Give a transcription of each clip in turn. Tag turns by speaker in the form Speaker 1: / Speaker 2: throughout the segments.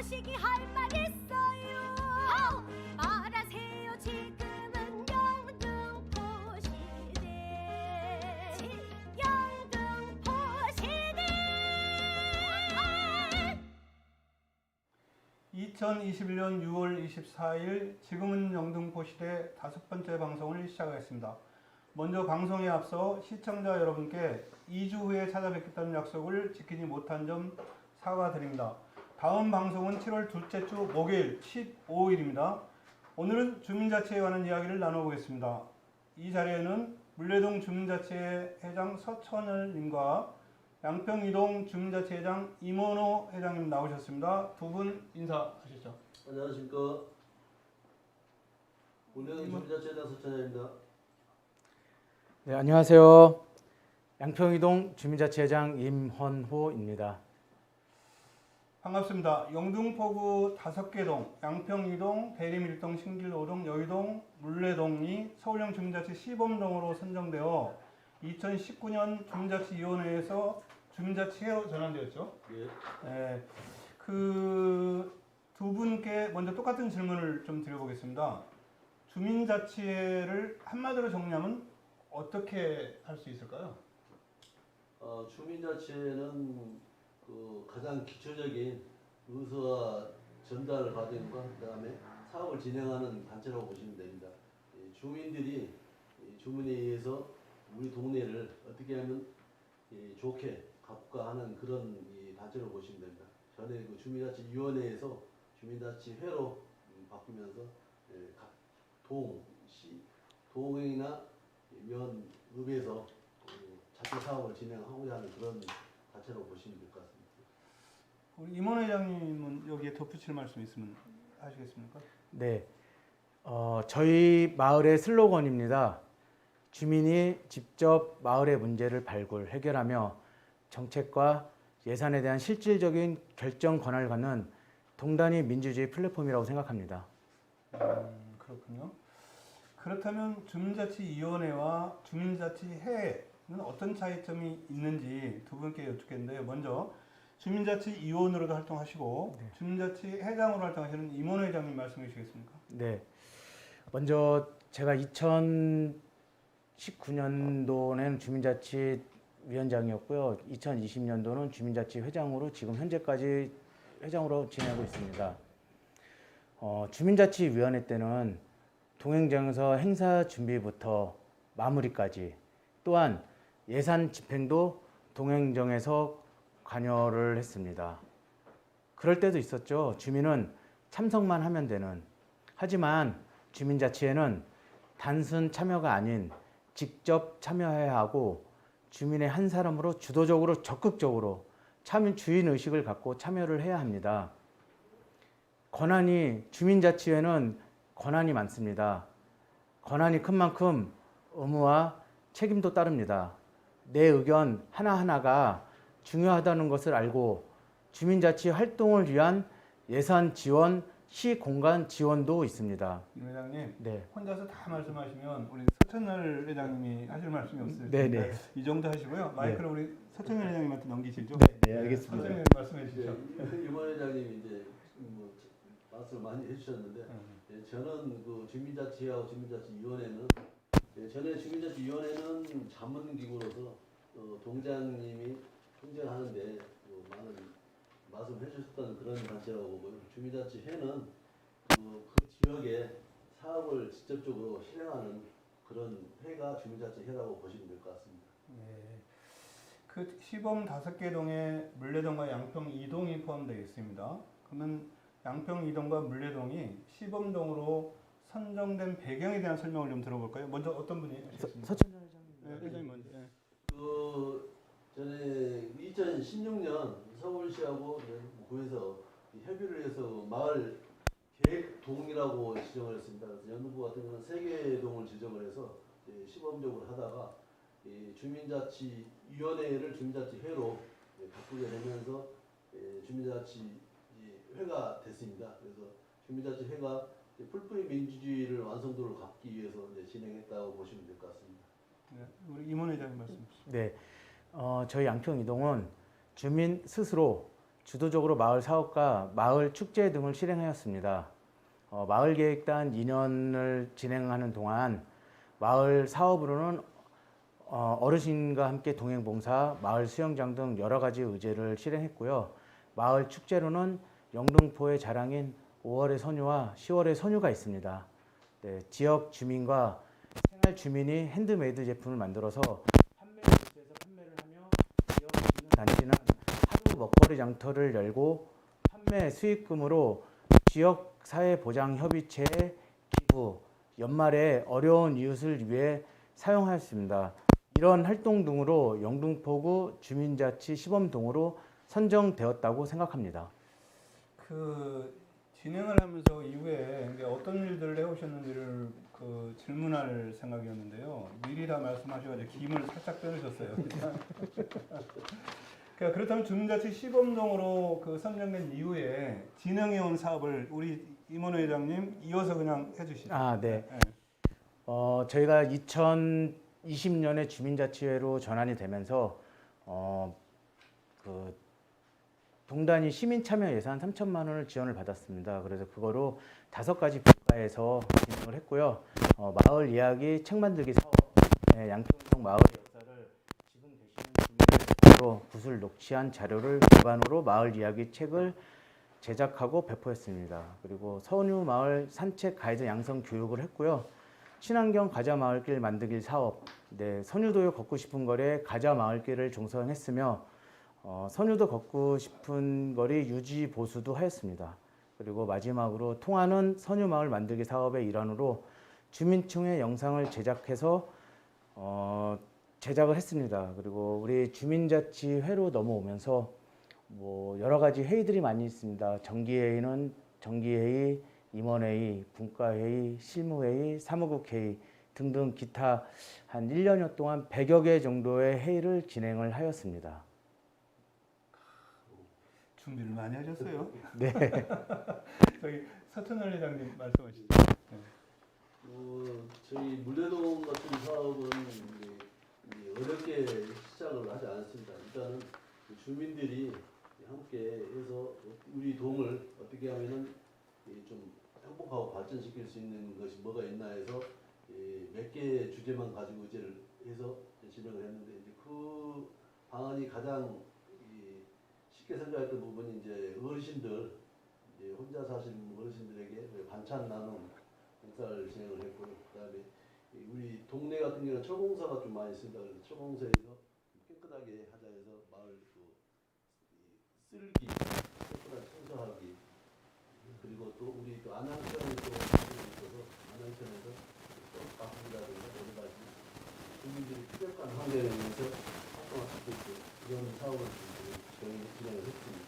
Speaker 1: 보시기 할 말 있어요. 말하세요. 지금은 영등포시대. 영등포시대.
Speaker 2: 2021년 6월 24일 지금은 영등포시대 5번째 방송을 시작하겠습니다. 먼저 방송에 앞서 시청자 여러분께 2주 후에 찾아뵙겠다는 약속을 지키지 못한 점 사과드립니다. 다음 방송은 7월 둘째 주 목요일 15일입니다. 오늘은 주민자치에 관한 이야기를 나눠보겠습니다. 이 자리에는 물레동 주민자치회 회장 서천열님과 양평이동 주민자치회장 임원호 회장님 나오셨습니다. 두 분 인사하시죠.
Speaker 3: 안녕하십니까. 물레동 주민자치회장 서천열입니다.
Speaker 4: 네, 안녕하세요. 양평이동 주민자치회장 임헌호입니다.
Speaker 2: 반갑습니다. 영등포구 5개 동, 양평이동, 대림일동, 신길오동, 여의동, 물레동이 서울형 주민자치 시범동으로 선정되어 2019년 주민자치위원회에서 주민자치회로 전환되었죠.
Speaker 3: 예.
Speaker 2: 그 두 분께 먼저 똑같은 질문을 좀 드려보겠습니다. 주민자치회를 한마디로 정리하면 어떻게 할 수 있을까요?
Speaker 3: 주민자치회는 그 가장 기초적인 의사와 전달 과정과 그다음에 사업을 진행하는 단체라고 보시면 됩니다. 주민들이 주민에 의해서 우리 동네를 어떻게 하면 좋게 가꾸까 하는 그런 단체로 보시면 됩니다. 전에 그 주민자치위원회에서 주민자치회로 바꾸면서 각 동, 시, 동이나 면, 읍에서 자체 사업을 진행하고자 하는 그런 단체로 보시면 될 것 같습니다.
Speaker 2: 우리 임원 회장님은 여기에 덧붙일 말씀 있으면 하시겠습니까?
Speaker 4: 네, 저희 마을의 슬로건입니다. 주민이 직접 마을의 문제를 발굴, 해결하며 정책과 예산에 대한 실질적인 결정 권한을 갖는 동단위 민주주의 플랫폼이라고 생각합니다.
Speaker 2: 그렇군요. 그렇다면 주민자치위원회와 주민자치회는 어떤 차이점이 있는지 두 분께 여쭙겠는데요. 먼저 주민자치위원으로도 활동하시고
Speaker 4: 네.
Speaker 2: 주민자치회장으로 활동하시는 임원 회장님 말씀해 주시겠습니까?
Speaker 4: 네, 먼저 제가 2019년도는 주민자치위원장이었고요. 2020년도는 주민자치회장으로 지금 현재까지 회장으로 지내고 있습니다. 주민자치위원회 때는 동행정에서 행사 준비부터 마무리까지 또한 예산 집행도 동행정에서 관여를 했습니다. 그럴 때도 있었죠. 주민은 참석만 하면 되는. 하지만 주민자치회는 단순 참여가 아닌 직접 참여해야 하고 주민의 한 사람으로 주도적으로 적극적으로 주인 의식을 갖고 참여를 해야 합니다. 주민자치회는 권한이 많습니다. 권한이 큰 만큼 의무와 책임도 따릅니다. 내 의견 하나하나가 중요하다는 것을 알고 주민자치 활동을 위한 예산 지원, 시 공간 지원도 있습니다.
Speaker 2: 임 회장님,
Speaker 4: 네.
Speaker 2: 혼자서 다 말씀하시면 우리 서천열 회장님이 하실 말씀이 없으실
Speaker 4: 네,
Speaker 2: 텐데
Speaker 4: 네.
Speaker 2: 이 정도 하시고요. 마이크를 우리 서천열 회장님한테 넘기시죠.
Speaker 4: 네, 알겠습니다.
Speaker 2: 서천열 말씀해 주시죠.
Speaker 3: 이번 회장님이 이제 뭐 말씀을 많이 해주셨는데 저는 그 주민자치회하고 주민자치위원회는 전에 주민자치위원회는 자문기구로서 동장님이 총재하는데 많은 말씀해 주셨던 그런 단체라고 보고요. 주민자치회는 그 지역에 사업을 직접적으로 실행하는 그런 회가 주민자치회라고 보시면 될 것 같습니다.
Speaker 2: 예. 그 시범 5개 동에 물레동과 양평 2동이 포함되어 있습니다. 그러면 양평 2동과 물레동이 시범동으로 선정된 배경에 대한 설명을 좀 들어볼까요? 먼저 어떤 분이 하시겠습니까?
Speaker 4: 서천열 회장님.
Speaker 2: 네, 회장님 먼저. 예.
Speaker 3: 그 전에 2016년 서울시하고 구에서 협의를 해서 마을 계획동이라고 지정을 했습니다. 그래서 영등포 같은 경우는 3개 동을 지정을 해서 시범적으로 하다가 주민자치위원회를 주민자치회로 바꾸게 되면서 주민자치회가 됐습니다. 그래서 주민자치회가 풀뿌리 민주주의를 완성도를 갖기 위해서 진행했다고 보시면 될 것 같습니다.
Speaker 2: 네, 우리 임원 회장님 말씀 주시죠.
Speaker 4: 네, 저희 양평 이동은 주민 스스로 주도적으로 마을 사업과 마을 축제 등을 실행하였습니다. 마을 계획단 2년을 진행하는 동안 마을 사업으로는 어르신과 함께 동행봉사, 마을 수영장 등 여러 가지 의제를 실행했고요. 마을 축제로는 영등포의 자랑인 5월의 선유와 10월의 선유가 있습니다. 네, 지역 주민과 생활 주민이 핸드메이드 제품을 만들어서 판매 부스에서 판매를 하며 지역 주민 단체는 하루 먹거리 장터를 열고 판매 수익금으로 지역 사회보장협의체에 기부, 연말에 어려운 이웃을 위해 사용하였습니다. 이런 활동 등으로 영등포구 주민자치 시범동으로 선정되었다고 생각합니다.
Speaker 2: 그 진행을 하면서 이후에 이제 어떤 일들을 해오셨는지를 그 질문할 생각이었는데요. 미리 다 말씀하셔가지고 김을 살짝 빼놓으셨어요. 그러니까 그렇다면 주민자치 시범동으로 그 선정된 이후에 진행해온 사업을 우리 임원회 회장님 이어서 그냥 해주시죠.
Speaker 4: 네.
Speaker 2: 네.
Speaker 4: 저희가 2020년에 주민자치회로 전환이 되면서 그 동단위 시민참여 예산 3천만 원을 지원을 받았습니다. 그래서 그거로 5가지 분과에서 진행을 했고요. 마을 이야기 책 만들기 사업, 양평동 마을 역사를 지금 계시는 주민을 붓을 녹취한 자료를 기반으로 마을 이야기 책을 제작하고 배포했습니다. 그리고 선유 마을 산책 가이드 양성 교육을 했고요. 친환경 가자 마을길 만들기 사업, 선유도에 걷고 싶은 거리에 가자 마을길을 종성했으며 선유도 걷고 싶은 거리 유지 보수도 하였습니다. 그리고 마지막으로 통하는 선유 마을 만들기 사업의 일환으로 주민층의 영상을 제작해서 제작을 했습니다. 그리고 우리 주민자치회로 넘어오면서 뭐 여러 가지 회의들이 많이 있습니다. 정기회의는 정기회의, 임원회의, 분과회의, 실무회의, 사무국회의 등등 기타 한 1년여 동안 100여 개 정도의 회의를 진행을 하였습니다.
Speaker 2: 준비를 많이 하셨어요.
Speaker 4: 네.
Speaker 2: 저기 서천열 회장님 말씀하시죠. 네.
Speaker 3: 저희 물레동 같은 사업은 이제 어렵게 시작을 하지 않았습니다. 일단은 주민들이 함께 해서 우리 동을 어떻게 하면은 좀 행복하고 발전시킬 수 있는 것이 뭐가 있나 해서 몇 개 주제만 가지고 의제를 해서 진행을 했는데 이제 그 방안이 가장 쉽게 생각했던 부분이 이제 어르신들 이제 혼자 사시는 어르신들에게 반찬 나눔 행사를 진행을 했고요. 그다음에 우리 동네 같은 경우는 철공사가 좀 많이 있습니다. 그래서 철공사에서 깨끗하게 하자 해서 마을 쓸기 깨끗하게 청소하기 그리고 또 우리 또 안양천에 또 있어서 안양천에서 또 바꾸기라든가 여러 가지 주민들이 쾌적한 환경에 의해서 활동할 수 있게 이런 사업을 저희 진행을 했습니다.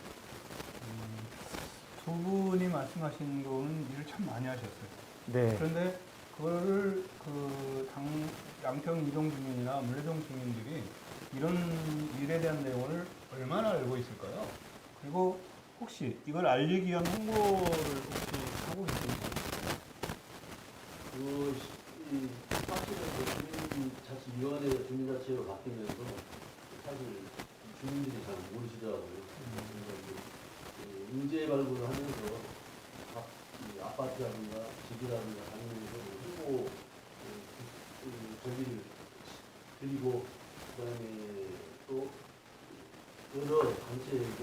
Speaker 2: 두 분이 말씀하신 거는 일을 참 많이 하셨어요.
Speaker 4: 네.
Speaker 2: 그런데 그거를 양평 이동 주민이나 물레동 주민들이 이런 일에 대한 내용을 얼마나 알고 있을까요? 그리고 혹시 이걸 알리기 위한 홍보를 혹시 하고 계십니까?
Speaker 3: 사실은 주민자치위원회가 주민자치회로 바뀌면서 사실 주민들이 잘 모르시더라고요. 그래서 인재 발굴을 하면서 각 아파트라든가 집이라든가 다니면서 홍보 저기를 드리고 그다음에 또 여러 단체에게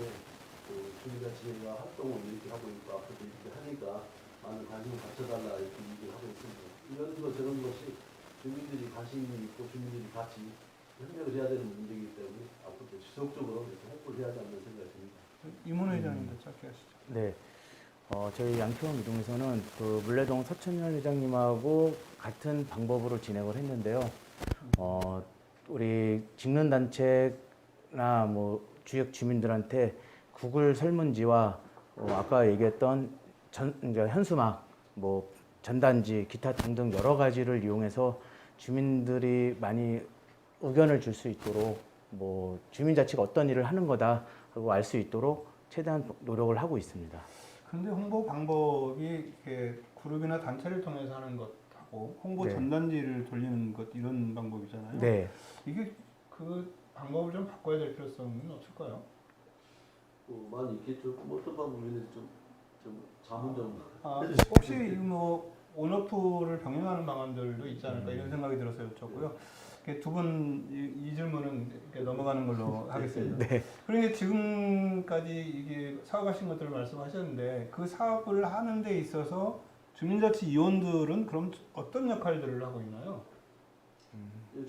Speaker 3: 주민자치회가 활동을 이렇게 하고 있고 앞으로 이렇게 하니까 많은 관심을 가져달라 이렇게 얘기를 하고 있습니다. 이런 것 저런 것이 주민들이 관심이 있고 주민들이 같이 협력을 해야 되는 문제이기 때문에 앞으로 지속적으로 이렇게 홍보를 해야 한다는 생각이 듭니다.
Speaker 2: 임원 회장님도 짧게 하시죠.
Speaker 4: 네. 저희 양평 이동에서는 그 물레동 서천열 회장님하고 같은 방법으로 진행을 했는데요. 우리 직능단체나 뭐 지역 주민들한테 구글 설문지와 아까 얘기했던 이제 현수막, 뭐 전단지, 기타 등등 여러 가지를 이용해서 주민들이 많이 의견을 줄 수 있도록 뭐 주민자치가 어떤 일을 하는 거다 하고 알 수 있도록 최대한 노력을 하고 있습니다.
Speaker 2: 그런데 홍보 방법이 이렇게 그룹이나 단체를 통해서 하는 것하고 홍보
Speaker 4: 네.
Speaker 2: 전단지를 돌리는 것 이런 방법이잖아요.
Speaker 4: 네.
Speaker 2: 이게 그 방법을 좀 바꿔야 될 필요성은 없을까요?
Speaker 3: 많이 있겠죠. 뭐 어떤 방법이 있는지 좀 자문 좀.
Speaker 2: 혹시 뭐 온오프를 병행하는 방안들도 있지 않을까 이런 생각이 들어서 여쭤고요. 두 분 이 질문은 이렇게 넘어가는 걸로 하겠습니다.
Speaker 4: 네.
Speaker 2: 그러니까 지금까지 이게 사업하신 것들을 말씀하셨는데 그 사업을 하는 데 있어서 주민자치위원들은 그럼 어떤 역할들을 하고 있나요?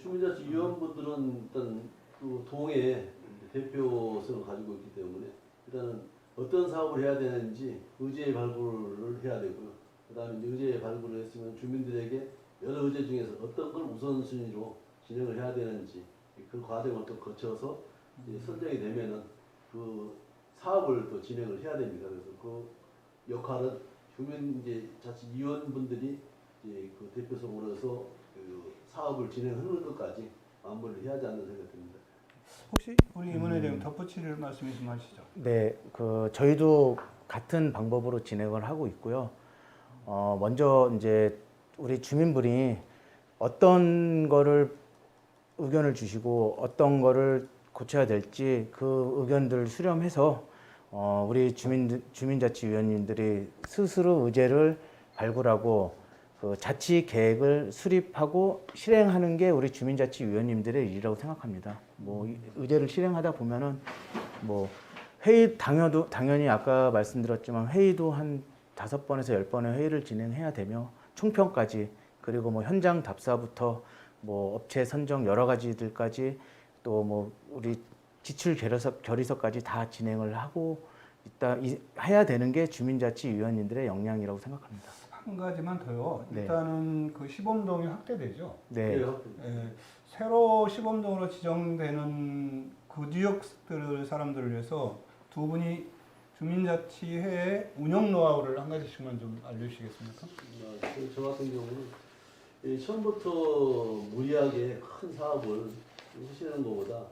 Speaker 3: 주민자치위원분들은 일단 그 동의 대표성을 가지고 있기 때문에 일단은 어떤 사업을 해야 되는지 의제 발굴을 해야 되고요. 그다음에 이제 의제 발굴을 했으면 주민들에게 여러 의제 중에서 어떤 걸 우선순위로 진행을 해야 되는지 그 과정을 또 거쳐서 이제 선정이 되면은 그 사업을 또 진행을 해야 됩니다. 그래서 그 역할은 주민자치위원분들이 이제 그 대표성으로서 그 사업을 진행하는 것까지 마무리를 해야 하지 않는 생각이 듭니다.
Speaker 2: 혹시 우리 임원에 대한 덧붙일 말씀 좀 하시죠.
Speaker 4: 네, 저희도 같은 방법으로 진행을 하고 있고요. 먼저 이제 우리 주민분이 어떤 거를 의견을 주시고 어떤 거를 고쳐야 될지 그 의견들을 수렴해서 우리 주민자치위원님들이 스스로 의제를 발굴하고 그 자치 계획을 수립하고 실행하는 게 우리 주민자치위원님들의 일이라고 생각합니다. 뭐 의제를 실행하다 보면은 뭐 회의 당연히 아까 말씀드렸지만 회의도 한 5번에서 10번의 회의를 진행해야 되며 총평까지 그리고 뭐 현장 답사부터 뭐 업체 선정 여러 가지들까지 또 뭐 우리 지출 결의서까지 다 진행을 하고 해야 되는 게 주민자치위원님들의 역량이라고 생각합니다.
Speaker 2: 한 가지만 더요.
Speaker 4: 네.
Speaker 2: 일단은 그 시범동이 확대되죠.
Speaker 4: 네.
Speaker 2: 새로 시범동으로 지정되는 그 지역들 사람들을 위해서 두 분이 주민자치회의 운영 노하우를 한 가지씩만 좀 알려주시겠습니까?
Speaker 3: 저 같은 경우는 처음부터 무리하게 큰 사업을 하시는 것보다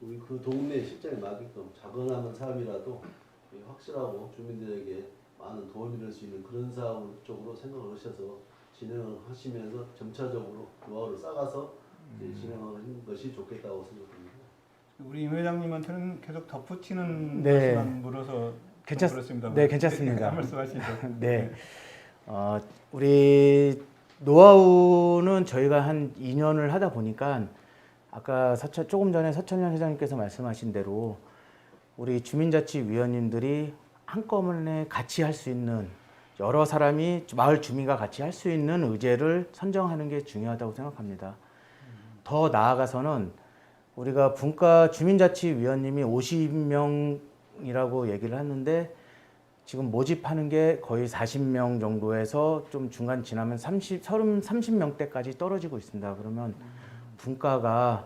Speaker 3: 우리 그 동네 실정에 맞게끔 작은 사업이라도 확실하고 주민들에게 많은 도움이 될 수 있는 그런 사업 쪽으로 생각을 하셔서 진행을 하시면서 점차적으로 노하우를 쌓아서 진행하는 것이 좋겠다고 생각합니다.
Speaker 2: 우리 임 회장님한테는 계속 덧붙이는
Speaker 4: 네.
Speaker 2: 말씀만 물어서 그렇습니다.
Speaker 4: 네, 괜찮습니다.
Speaker 2: 한 말씀 하시죠.
Speaker 4: 네. 우리 노하우는 저희가 한 2년을 하다 보니까 아까 조금 전에 서천현 회장님께서 말씀하신 대로 우리 주민자치위원님들이 한꺼번에 같이 할 수 있는 여러 사람이 마을 주민과 같이 할 수 있는 의제를 선정하는 게 중요하다고 생각합니다. 더 나아가서는 우리가 주민자치위원님이 50명이라고 얘기를 하는데 지금 모집하는 게 거의 40명 정도에서 좀 중간 지나면 30명대까지 떨어지고 있습니다. 그러면 분과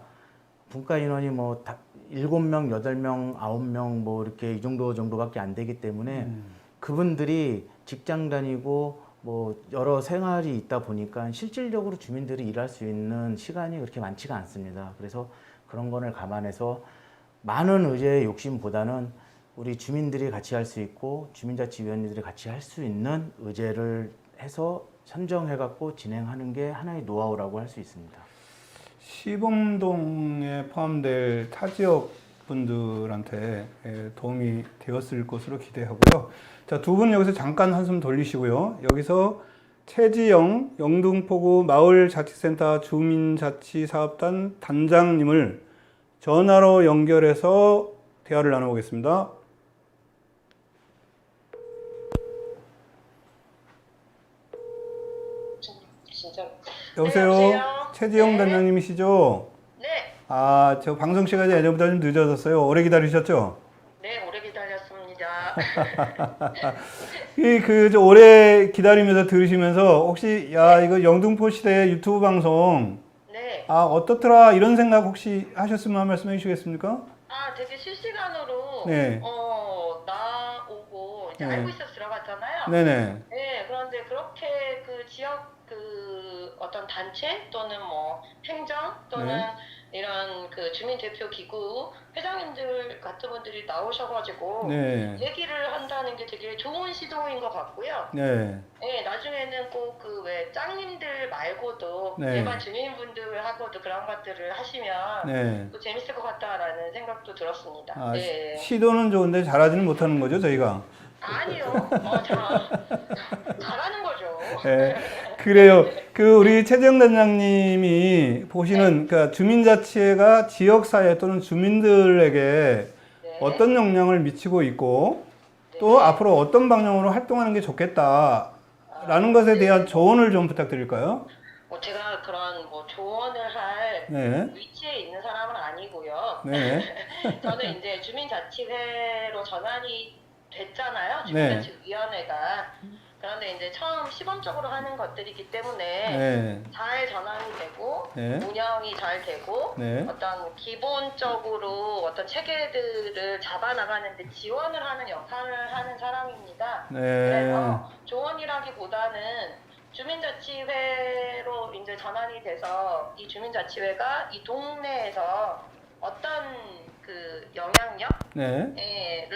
Speaker 4: 인원이 뭐 7명, 8명, 9명 뭐 이렇게 이 정도밖에 안 되기 때문에 그분들이 직장 다니고 뭐 여러 생활이 있다 보니까 실질적으로 주민들이 일할 수 있는 시간이 그렇게 많지가 않습니다. 그래서 그런 거를 감안해서 많은 의제의 욕심보다는 우리 주민들이 같이 할 수 있고 주민자치위원님들이 같이 할 수 있는 의제를 해서 선정해갖고 진행하는 게 하나의 노하우라고 할 수 있습니다.
Speaker 2: 시범동에 포함될 타 지역 분들한테 도움이 되었을 것으로 기대하고요. 자, 두 분 여기서 잠깐 한숨 돌리시고요. 여기서 최지영 영등포구 마을자치센터 주민자치사업단 단장님을 전화로 연결해서 대화를 나눠보겠습니다. 여보세요?
Speaker 5: 네, 여보세요?
Speaker 2: 최지영
Speaker 5: 네.
Speaker 2: 단장님이시죠?
Speaker 5: 네,
Speaker 2: 저 방송 시간이 예전보다 좀 늦어졌어요. 오래 기다리셨죠?
Speaker 5: 네, 오래 기다렸습니다.
Speaker 2: 저 오래 기다리면서 들으시면서 혹시 이거 영등포 시대 유튜브 방송
Speaker 5: 네,
Speaker 2: 어떻더라 이런 생각 혹시 하셨으면 한 말씀 해주시겠습니까?
Speaker 5: 되게 실시간으로
Speaker 2: 네.
Speaker 5: 나오고 이제
Speaker 2: 네.
Speaker 5: 알고 있어서 들어갔잖아요.
Speaker 2: 네네.
Speaker 5: 네, 그런데 그렇게 그 지역 어떤 단체 또는 뭐 행정 또는
Speaker 2: 네.
Speaker 5: 이런 일단 그 주민대표기구 회장님들 같은 분들이 나오셔가지고
Speaker 2: 네.
Speaker 5: 얘기를 한다는 게 되게 좋은 시도인 것 같고요.
Speaker 2: 네.
Speaker 5: 네, 나중에는 꼭 그 왜 짱님들 말고도
Speaker 2: 네.
Speaker 5: 일반 주민분들하고도 그런 것들을 하시면
Speaker 2: 네.
Speaker 5: 또 재밌을 것 같다라는 생각도 들었습니다.
Speaker 2: 아,
Speaker 5: 네.
Speaker 2: 시도는 좋은데 잘하지는 못하는 거죠, 저희가.
Speaker 5: 아니요. 잘하는 거죠.
Speaker 2: 네. 그래요. 그 우리 최재형 단장님이 보시는 그러니까 주민자치회가 지역사회 또는 주민들에게
Speaker 5: 네.
Speaker 2: 어떤 영향을 미치고 있고
Speaker 5: 네.
Speaker 2: 또 앞으로 어떤 방향으로 활동하는 게 좋겠다라는 것에 대한 조언을 좀 부탁드릴까요?
Speaker 5: 제가 그런 뭐 조언을 할
Speaker 2: 네.
Speaker 5: 위치에 있는 사람은 아니고요.
Speaker 2: 네.
Speaker 5: 저는 이제 주민자치회로 전환이 됐잖아요.
Speaker 2: 네.
Speaker 5: 주민자치위원회가. 그런데 이제 처음 시범적으로 하는 것들이기 때문에
Speaker 2: 네.
Speaker 5: 잘 전환이 되고
Speaker 2: 네.
Speaker 5: 운영이 잘 되고
Speaker 2: 네.
Speaker 5: 어떤 기본적으로 어떤 체계들을 잡아나가는데 지원을 하는 역할을 하는 사람입니다.
Speaker 2: 네.
Speaker 5: 그래서 조언이라기보다는 주민자치회로 이제 전환이 돼서 이 주민자치회가 이 동네에서 어떤 그 영향력을
Speaker 2: 네.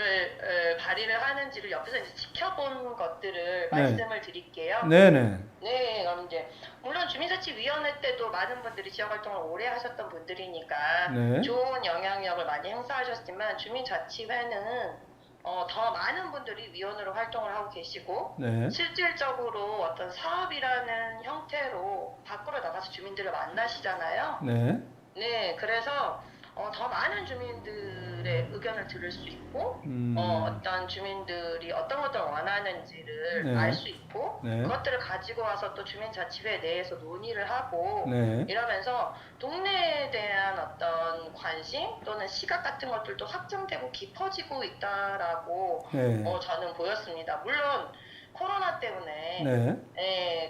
Speaker 5: 발휘를 하는지를 옆에서 이제 지켜본 것들을 말씀을 드릴게요.
Speaker 2: 네네.
Speaker 5: 네, 그럼 이제 물론 주민자치위원회 때도 많은 분들이 지역활동을 오래 하셨던 분들이니까
Speaker 2: 네.
Speaker 5: 좋은 영향력을 많이 행사하셨지만 주민자치회는 더 많은 분들이 위원으로 활동을 하고 계시고
Speaker 2: 네.
Speaker 5: 실질적으로 어떤 사업이라는 형태로 밖으로 나가서 주민들을 만나시잖아요.
Speaker 2: 네.
Speaker 5: 네, 그래서 더 많은 주민들의 의견을 들을 수 있고 어떤 주민들이 어떤 것들을 원하는지를
Speaker 2: 네.
Speaker 5: 알 수 있고
Speaker 2: 네.
Speaker 5: 그것들을 가지고 와서 또 주민자치회 내에서 논의를 하고
Speaker 2: 네.
Speaker 5: 이러면서 동네에 대한 어떤 관심 또는 시각 같은 것들도 확장되고 깊어지고 있다라고
Speaker 2: 네.
Speaker 5: 저는 보였습니다. 물론 코로나 때문에
Speaker 2: 네.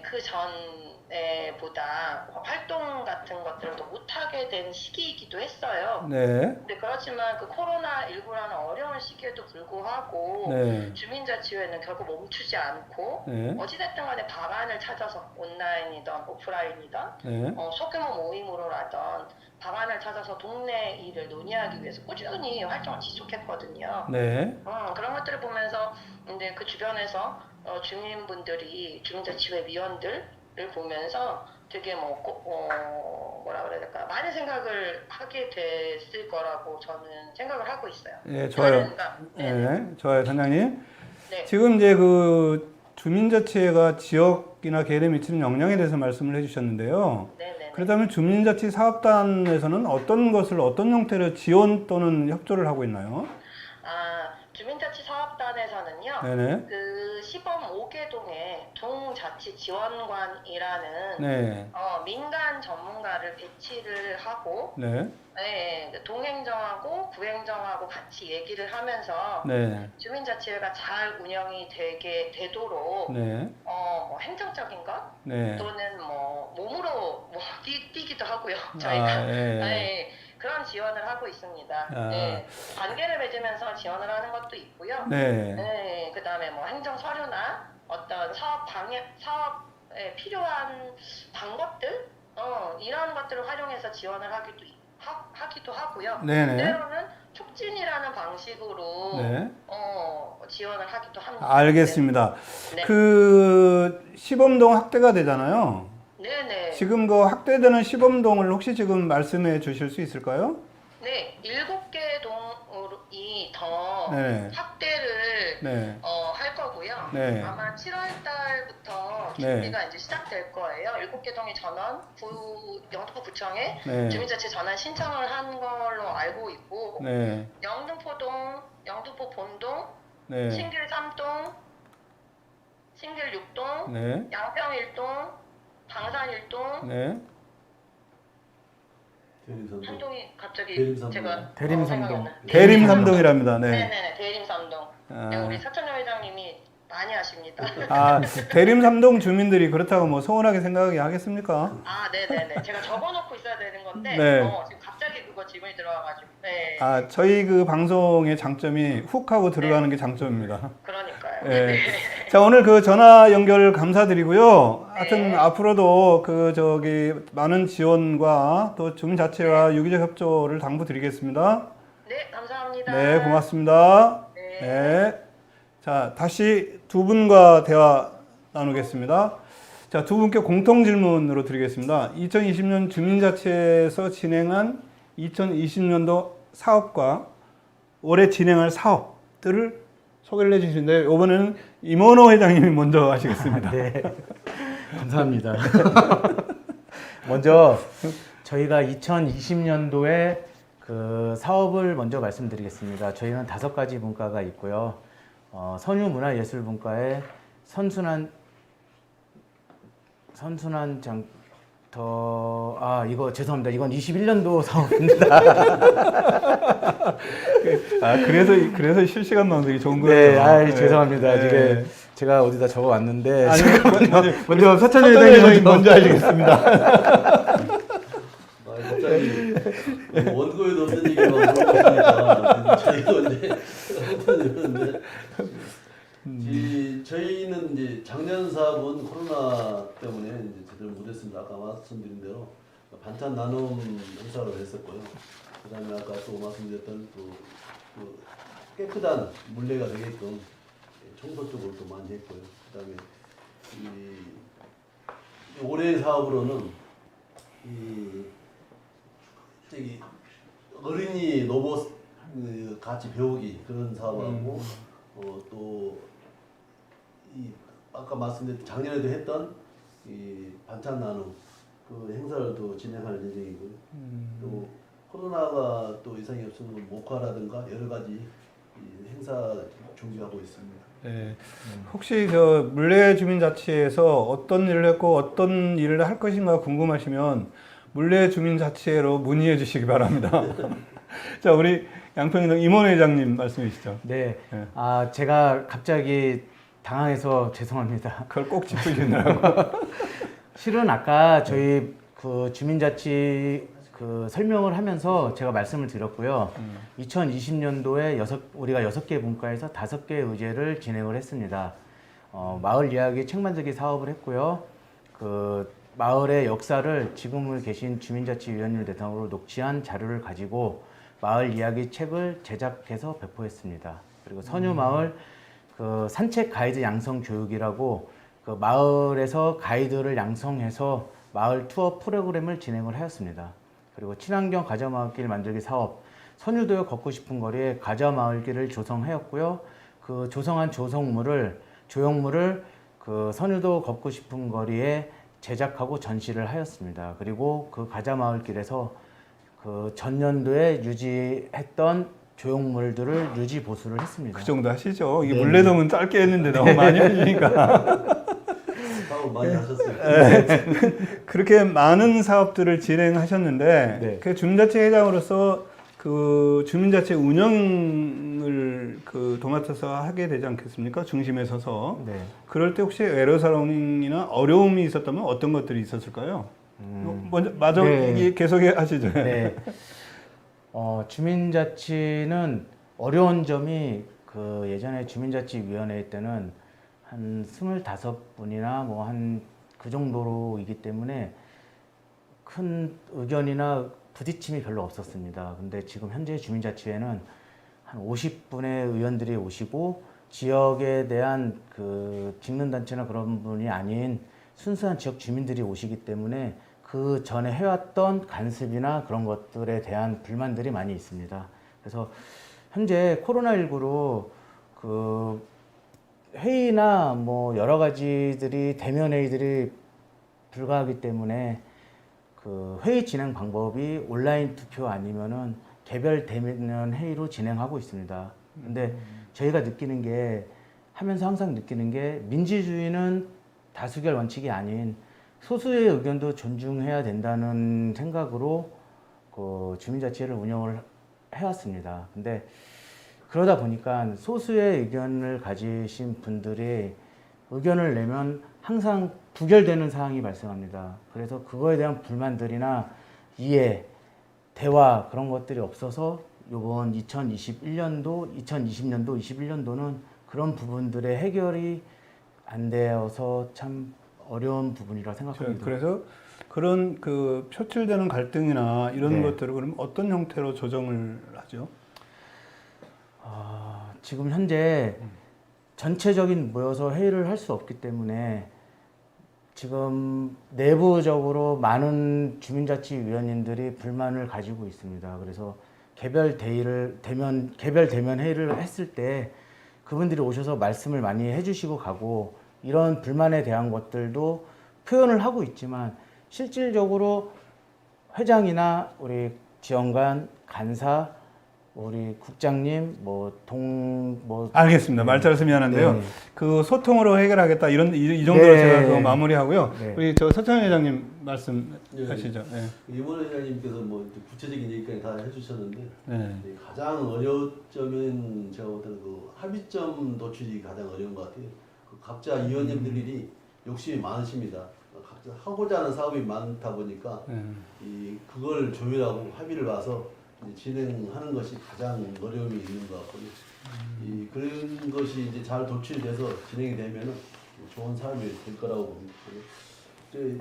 Speaker 5: 그 전에보다 활동 같은 것들을 더 못하게 된 시기이기도 했어요.
Speaker 2: 네.
Speaker 5: 근데 그렇지만 그 코로나19라는 어려운 시기에도 불구하고
Speaker 2: 네.
Speaker 5: 주민자치회는 결국 멈추지 않고
Speaker 2: 네.
Speaker 5: 어찌됐든 간에 방안을 찾아서 온라인이든 오프라인이든
Speaker 2: 네.
Speaker 5: 소규모 모임으로라든 방안을 찾아서 동네 일을 논의하기 위해서 꾸준히 활동을 지속했거든요.
Speaker 2: 네.
Speaker 5: 그런 것들을 보면서 이제 그 주변에서 주민분들이 주민자치회 위원들을 보면서 되게 뭐라 그래야 될까 많은 생각을 하게 됐을 거라고 저는 생각을 하고 있어요.
Speaker 2: 네, 좋아요.
Speaker 5: 그러니까,
Speaker 2: 네, 좋아요, 단장님.
Speaker 5: 네.
Speaker 2: 지금 이제 그 주민자치회가 지역이나 계열에 미치는 영향에 대해서 말씀을 해주셨는데요.
Speaker 5: 네네.
Speaker 2: 그렇다면 주민자치 사업단에서는 어떤 것을 어떤 형태로 지원 또는 협조를 하고 있나요?
Speaker 5: 주민자치 사업단에서는요.
Speaker 2: 네네.
Speaker 5: 그 시범 5개동에 동자치지원관이라는
Speaker 2: 네.
Speaker 5: 민간 전문가를 배치를 하고
Speaker 2: 네.
Speaker 5: 네, 동행정하고 구행정하고 같이 얘기를 하면서
Speaker 2: 네.
Speaker 5: 주민자치회가 잘 운영이 되도록
Speaker 2: 네.
Speaker 5: 뭐 행정적인 것
Speaker 2: 네.
Speaker 5: 또는 뭐 몸으로 뭐 뛰기도 하고요. 저희가
Speaker 2: 예.
Speaker 5: 네, 그런 지원을 하고 있습니다. 네, 관계를 맺으면서 지원을 하는 것도 있고요.
Speaker 2: 네.
Speaker 5: 네, 그다음에 뭐 행정 서류나 어떤 사업에 필요한 방법들 이런 것들을 활용해서 지원을 하기도 하고요.
Speaker 2: 네네.
Speaker 5: 때로는 촉진이라는 방식으로
Speaker 2: 네.
Speaker 5: 지원을 하기도 합니다.
Speaker 2: 알겠습니다.
Speaker 5: 네.
Speaker 2: 그 시범동 확대가 되잖아요.
Speaker 5: 네네.
Speaker 2: 지금 그 확대되는 시범동을 혹시 지금 말씀해 주실 수 있을까요?
Speaker 5: 네, 7개 동이 더
Speaker 2: 네.
Speaker 5: 확대를
Speaker 2: 네.
Speaker 5: 할 거고요.
Speaker 2: 네.
Speaker 5: 아마 7월 달부터
Speaker 2: 네.
Speaker 5: 준비가 이제 시작될 거예요. 7개 동이 영등포 구청에
Speaker 2: 네.
Speaker 5: 주민자치 전환 신청을 한 걸로 알고 있고
Speaker 2: 네.
Speaker 5: 영등포동, 영등포 본동,
Speaker 2: 네.
Speaker 5: 신길 3동, 신길 6동,
Speaker 2: 네.
Speaker 5: 양평 1동, 방산 1동,
Speaker 2: 네.
Speaker 5: 한 동이 갑자기
Speaker 3: 대림삼동.
Speaker 5: 제가
Speaker 4: 대림삼동.
Speaker 5: 생각이 안 나요.
Speaker 2: 대림 삼동이랍니다. 네.
Speaker 5: 네네네, 대림 3동. 네,
Speaker 2: 아.
Speaker 5: 우리 사천여 회장님이 많이 아십니다.
Speaker 2: 대림 삼동 주민들이 그렇다고 뭐 서운하게 생각하게 하겠습니까?
Speaker 5: 네네네. 제가 적어놓고 있어야 되는 건데
Speaker 2: 네.
Speaker 5: 지금 갑자기 그거 질문이 들어와가지고. 네.
Speaker 2: 저희 그 방송의 장점이 훅 하고 들어가는 게 장점입니다.
Speaker 5: 그러니까요.
Speaker 2: 예. 자, 오늘 그 전화 연결 감사드리고요. 하여튼 앞으로도 그 저기 많은 지원과 또 주민자치와 유기적 협조를 당부드리겠습니다.
Speaker 5: 네, 감사합니다.
Speaker 2: 네, 고맙습니다. 네. 자, 다시 두 분과 대화 나누겠습니다. 자, 두 분께 공통 질문으로 드리겠습니다. 2020년 주민자치에서 진행한 2020년도 사업과 올해 진행할 사업들을 소개를 해주시는데 이번에는 임원호 회장님이 먼저 하시겠습니다.
Speaker 4: 네, 감사합니다. 먼저 저희가 2020년도에 그 사업을 먼저 말씀드리겠습니다. 저희는 5가지 분과가 있고요. 선유문화예술분과에 이거 죄송합니다. 이건 21년도 사업입니다.
Speaker 2: 그래서 실시간 방송이 좋은
Speaker 4: 네,
Speaker 2: 거예요. 네.
Speaker 4: 죄송합니다.
Speaker 2: 네.
Speaker 4: 이게 제가 어디다 적어 왔는데
Speaker 2: 아니,
Speaker 4: 먼저 사천
Speaker 2: 회장님
Speaker 4: 회장님
Speaker 2: 먼저 하시겠습니다.
Speaker 3: 갑자기 원고에도 없는 얘기만 물어보시니까 저희도 이제 그런데 저희는 이제 작년 사업은 코로나 때문에 이제 제대로 못했습니다. 아까 말씀드린 대로 반찬 나눔 행사를 했었고요. 그다음에 아까 또 말씀드렸던 그 깨끗한 물레가 되게끔 청소 쪽으로 또 많이 했고요. 그다음에 이 올해 사업으로는 저기 어린이 로봇 같이 배우기 그런 사업하고 또 이 아까 말씀드린 작년에도 했던 이 반찬 나눔 그 행사를 또 진행할 예정이고요. 또 코로나가 또 이상이 없으면 목화라든가 여러 가지 이 행사 준비하고 있습니다.
Speaker 2: 네. 혹시 저 물레 주민자치에서 어떤 일을 했고 어떤 일을 할 것인가 궁금하시면 물레 주민자치회로 문의해 주시기 바랍니다. 자, 우리 양평동 임원 회장님 말씀해 주시죠.
Speaker 4: 네.
Speaker 2: 네.
Speaker 4: 제가 갑자기 당황해서 죄송합니다.
Speaker 2: 그걸 꼭 짚으시느라고.
Speaker 4: 실은 아까 저희 그 주민자치 그 설명을 하면서 제가 말씀을 드렸고요. 2020년도에 우리가 6개 분과에서 5개 의제를 진행을 했습니다. 마을 이야기 책 만들기 사업을 했고요. 그 마을의 역사를 지금을 계신 주민자치위원님을 대상으로 녹취한 자료를 가지고 마을 이야기 책을 제작해서 배포했습니다. 그리고 선유마을 그 산책 가이드 양성 교육이라고 그 마을에서 가이드를 양성해서 마을 투어 프로그램을 진행을 하였습니다. 그리고 친환경 가자마을길 만들기 사업, 선유도에 걷고 싶은 거리에 가자마을길을 조성하였고요. 그 조성한 조형물을 그 선유도 걷고 싶은 거리에 제작하고 전시를 하였습니다. 그리고 그 가자마을길에서 그 전년도에 유지했던 조형물들을 유지 보수를 했습니다.
Speaker 2: 그 정도 하시죠. 이게
Speaker 4: 네.
Speaker 2: 물레동은 짧게 했는데 너무 많이 하시니까.
Speaker 3: 사업 많이 하셨어요.
Speaker 2: 그렇게 많은 사업들을 진행하셨는데
Speaker 4: 네.
Speaker 2: 그 주민자치 회장으로서 그 주민자치 운영을 그 도맡아서 하게 되지 않겠습니까? 중심에 서서.
Speaker 4: 네.
Speaker 2: 그럴 때 혹시 애로사항이나 어려움이 있었다면 어떤 것들이 있었을까요? 먼저 마저
Speaker 4: 네.
Speaker 2: 계속 하시죠.
Speaker 4: 네. 주민자치는 어려운 점이 그 예전에 주민자치위원회 때는 한 25분이나 뭐 한 그 정도로이기 때문에 큰 의견이나 부딪힘이 별로 없었습니다. 근데 지금 현재 주민자치회는 한 50분의 의원들이 오시고 지역에 대한 그 직능단체나 그런 분이 아닌 순수한 지역 주민들이 오시기 때문에 그 전에 해왔던 간섭이나 그런 것들에 대한 불만들이 많이 있습니다. 그래서 현재 코로나19로 그 회의나 뭐 여러 가지들이 대면 회의들이 불가하기 때문에 그 회의 진행 방법이 온라인 투표 아니면은 개별 대면 회의로 진행하고 있습니다. 근데 저희가 느끼는 게 하면서 항상 느끼는 게 민주주의는 다수결 원칙이 아닌 소수의 의견도 존중해야 된다는 생각으로 그 주민자치회를 운영을 해왔습니다. 근데 그러다 보니까 소수의 의견을 가지신 분들이 의견을 내면 항상 부결되는 사항이 발생합니다. 그래서 그거에 대한 불만들이나 이해, 대화 그런 것들이 없어서 이번 2020년도, 21년도는 그런 부분들의 해결이 안 되어서 참 어려운 부분이라고 생각합니다.
Speaker 2: 그래서 그런 그 표출되는 갈등이나 이런
Speaker 4: 네.
Speaker 2: 것들을 그럼 어떤 형태로 조정을 하죠?
Speaker 4: 지금 현재 전체적인 모여서 회의를 할 수 없기 때문에 지금 내부적으로 많은 주민자치위원님들이 불만을 가지고 있습니다. 그래서 개별 대면 회의를 했을 때 그분들이 오셔서 말씀을 많이 해주시고 가고 이런 불만에 대한 것들도 표현을 하고 있지만 실질적으로 회장이나 우리 지원관, 간사, 우리 국장님,
Speaker 2: 알겠습니다. 말잘해서 미안한데요.
Speaker 4: 네.
Speaker 2: 그 소통으로 해결하겠다 이 정도로
Speaker 4: 네.
Speaker 2: 제가 그거 마무리하고요.
Speaker 4: 네.
Speaker 2: 우리 저 서천 회장님 말씀하시죠. 네.
Speaker 3: 이모래 회장님께서 뭐 이제 구체적인 얘기까지 다 해주셨는데
Speaker 2: 네.
Speaker 3: 가장 어려운 점은 제가 볼 때는 그 합의점 도출이 가장 어려운 것 같아요. 그 각자 위원님들이 욕심이 많으십니다. 각자 하고자 하는 사업이 많다 보니까 그걸 조율하고 합의를 봐서 이제 진행하는 것이 가장 어려움이 있는 것 같고요. 그런 것이 이제 잘 도출돼서 진행이 되면은 좋은 사업이 될 거라고 봅니다.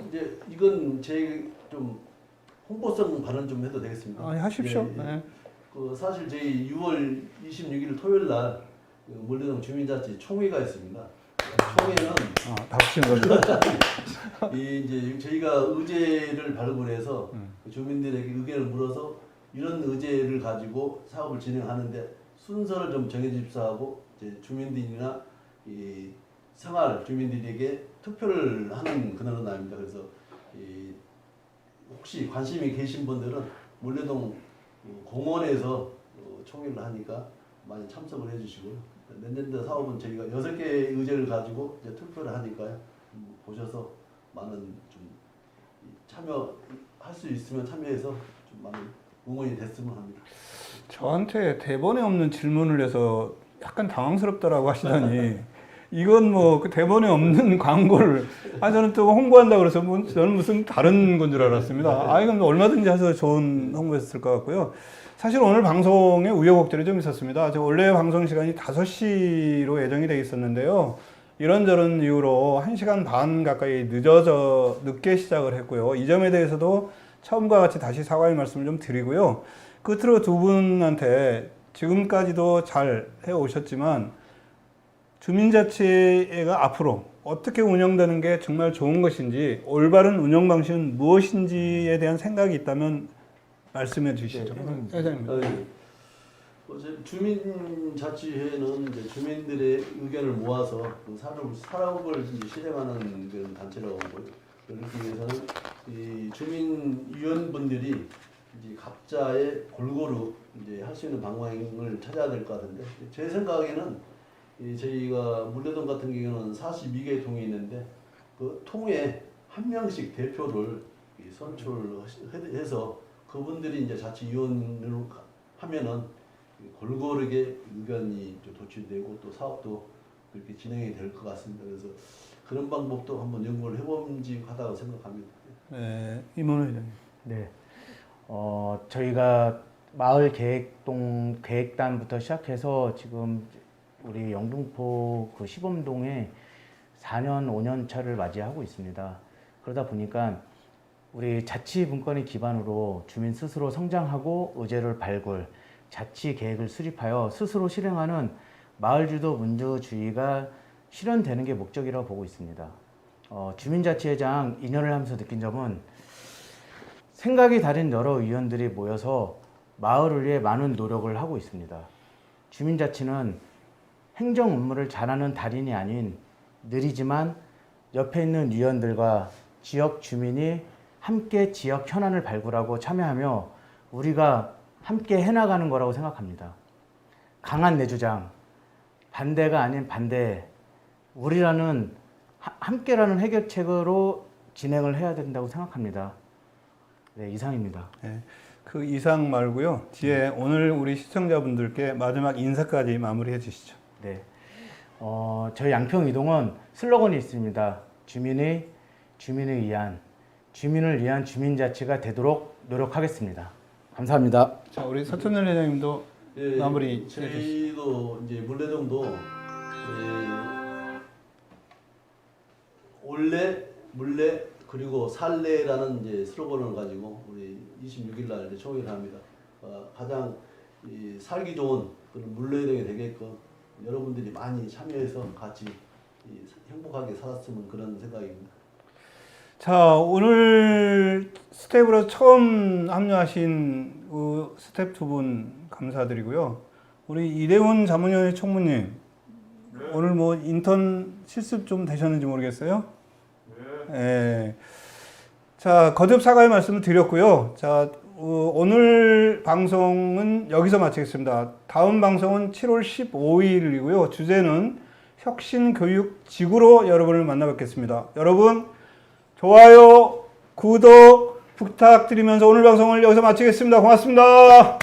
Speaker 3: 이제 이건 제 좀 홍보성 발언 좀 해도 되겠습니다.
Speaker 2: 하십시오.
Speaker 3: 예, 예.
Speaker 2: 네.
Speaker 3: 그 사실 저희 6월 26일 토요일 날 물레동 주민자치 총회가 있습니다. 총회는
Speaker 2: 닥치는 겁니다.
Speaker 3: 이제 저희가 의제를 발굴해서 주민들에게 의견을 물어서 이런 의제를 가지고 사업을 진행하는데 순서를 좀 정해집사 하고 이제 주민들이나 이 생활 주민들에게 투표를 하는 그날은 아닙니다. 그래서 혹시 관심이 계신 분들은 물레동 공원에서 총회를 하니까 많이 참석을 해주시고요. 내년도 사업은 저희가 6개의 의제를 가지고 이제 투표를 하니까요. 보셔서 많은 좀 참여할 수 있으면 참여해서 좀 많은 응원이 됐으면 합니다.
Speaker 2: 저한테 대본에 없는 질문을 해서 약간 당황스럽다라고 하시더니 이건 뭐 그 대본에 없는 광고를 저는 또 홍보한다 그래서 저는 무슨 다른 건 줄 알았습니다. 이건 얼마든지 해서 좋은 홍보였을 것 같고요. 사실 오늘 방송에 우여곡절이 좀 있었습니다. 원래 방송 시간이 5시로 예정이 되어 있었는데요. 이런저런 이유로 1시간 반 가까이 늦게 시작을 했고요. 이 점에 대해서도 처음과 같이 다시 사과의 말씀을 좀 드리고요. 끝으로 두 분한테 지금까지도 잘 해오셨지만 주민자치가 앞으로 어떻게 운영되는 게 정말 좋은 것인지 올바른 운영 방식은 무엇인지에 대한 생각이 있다면 말씀해 주시죠. 회장님.
Speaker 3: 주민자치회는 이제 주민들의 의견을 모아서 그 사업을 이제 실행하는 그런 단체라고 보고요. 그렇기 위해서는 이 주민위원분들이 이제 각자의 골고루 이제 할 수 있는 방향을 찾아야 될 것 같은데 제 생각에는 저희가 물레동 같은 경우는 42개의 통이 있는데 그 통에 한 명씩 대표를 선출해서 그분들이 이제 자치위원으로 하면은 골고루게 의견이 도출되고 또 사업도 그렇게 진행이 될 것 같습니다. 그래서 그런 방법도 한번 연구를 해봄직하다고 생각합니다.
Speaker 2: 네, 임원호 회장님.
Speaker 4: 네. 저희가 마을 계획단부터 시작해서 지금 우리 영등포 그 시범동에 4년, 5년 차를 맞이하고 있습니다. 그러다 보니까 우리 자치 분권의 기반으로 주민 스스로 성장하고 의제를 발굴, 자치 계획을 수립하여 스스로 실행하는 마을주도 민주주의가 실현되는 게 목적이라고 보고 있습니다. 주민자치회장 2년을 하면서 느낀 점은 생각이 다른 여러 위원들이 모여서 마을을 위해 많은 노력을 하고 있습니다. 주민자치는 행정 업무를 잘하는 달인이 아닌 느리지만 옆에 있는 위원들과 지역 주민이 함께 지역 현안을 발굴하고 참여하며 우리가 함께 해나가는 거라고 생각합니다. 강한 내 주장, 반대가 아닌 반대, 우리라는 함께라는 해결책으로 진행을 해야 된다고 생각합니다. 네, 이상입니다.
Speaker 2: 네, 그 이상 말고요. 뒤에 오늘 우리 시청자분들께 마지막 인사까지 마무리해 주시죠.
Speaker 4: 네, 저희 양평이동은 슬로건이 있습니다. 주민을 위한 주민자치가 되도록 노력하겠습니다. 감사합니다.
Speaker 2: 자, 우리 서천열 회장님도
Speaker 3: 예,
Speaker 2: 마무리
Speaker 3: 저희도 이제 물레동도 올레, 물레 그리고 살레라는 이제 슬로건을 가지고 우리 26일 날 이제 총회를 합니다. 가장 살기 좋은 그런 물레동이 되게끔 여러분들이 많이 참여해서 같이 행복하게 살았으면 그런 생각입니다.
Speaker 2: 자, 오늘 스텝으로 처음 합류하신 스텝 두 분 감사드리고요. 우리 이대훈 자문위원회 총무님, 오늘 뭐 인턴 실습 좀 되셨는지 모르겠어요? 네. 자, 거듭 사과의 말씀을 드렸고요. 자, 오늘 방송은 여기서 마치겠습니다. 다음 방송은 7월 15일이고요. 주제는 혁신교육지구로 여러분을 만나뵙겠습니다. 여러분, 좋아요, 구독 부탁드리면서 오늘 방송을 여기서 마치겠습니다. 고맙습니다.